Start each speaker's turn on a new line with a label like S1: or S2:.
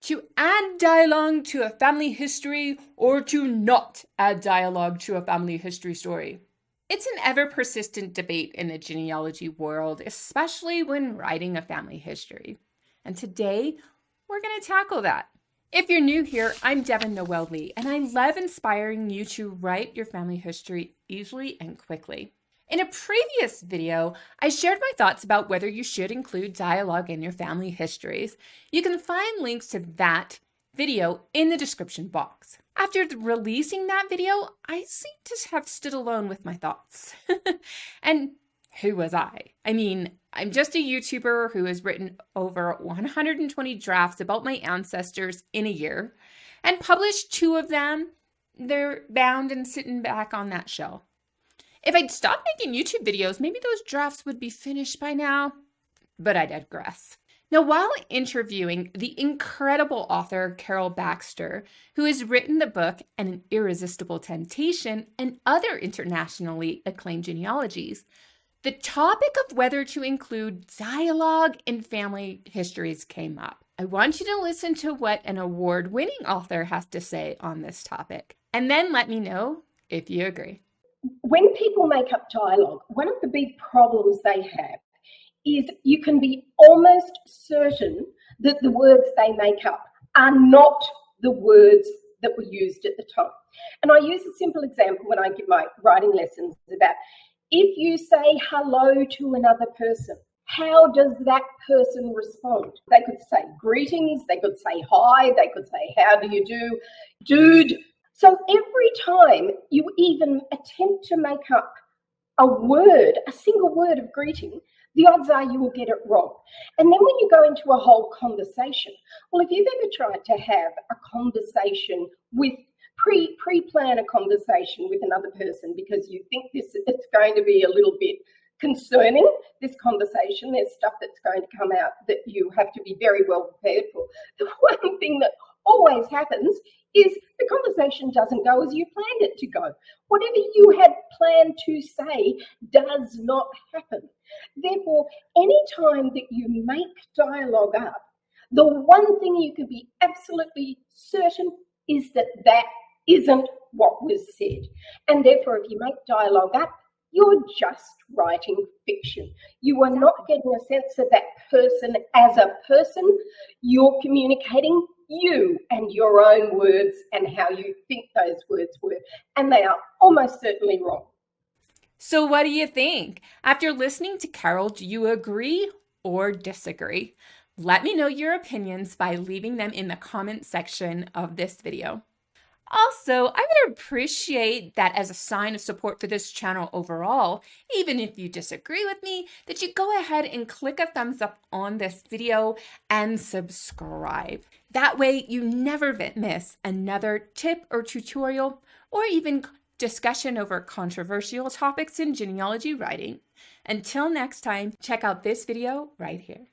S1: to add dialogue to a family history or to not add dialogue to a family history story. It's an ever-persistent debate in the genealogy world, especially when writing a family history. And today, we're going to tackle that. If you're new here, I'm Devin Noel Lee, and I love inspiring you to write your family history easily and quickly. In a previous video, I shared my thoughts about whether you should include dialogue in your family histories. You can find links to that video in the description box. After releasing that video, I seem to have stood alone with my thoughts. And who was I? I mean, I'm just a YouTuber who has written over 120 drafts about my ancestors in a year and published 2 of them. They're bound and sitting back on that shelf. If I'd stopped making YouTube videos, maybe those drafts would be finished by now, but I digress. Now, while interviewing the incredible author Carol Baxter, who has written the book An Irresistible Temptation and other internationally acclaimed genealogies, the topic of whether to include dialogue in family histories came up. I want you to listen to what an award-winning author has to say on this topic, and then let me know if you agree.
S2: When people make up dialogue, one of the big problems they have is you can be almost certain that the words they make up are not the words that were used at the time. And I use a simple example when I give my writing lessons about if you say hello to another person, how does that person respond? They could say greetings, they could say hi, they could say how do you do, dude. So every time you even attempt to make up a word, a single word of greeting, the odds are you will get it wrong. And then when you go into a whole conversation, well, if you've ever tried to have a conversation with pre-plan a conversation with another person because you think it's going to be a little bit concerning, this conversation, there's stuff that's going to come out that you have to be very well prepared for. The one thing that always happens is the conversation doesn't go as you planned it to go. Whatever you had planned to say does not happen. Therefore, any time that you make dialogue up, the one thing you can be absolutely certain is that that isn't what was said. And therefore, if you make dialogue up, you're just writing fiction. You are not getting a sense of that person as a person. You're communicating you and your own words and how you think those words were. And they are almost certainly wrong.
S1: So what do you think? After listening to Carol, do you agree or disagree? Let me know your opinions by leaving them in the comment section of this video. Also, I would appreciate that as a sign of support for this channel overall, even if you disagree with me, that you go ahead and click a thumbs up on this video and subscribe. That way you never miss another tip or tutorial or even discussion over controversial topics in genealogy writing. Until next time, check out this video right here.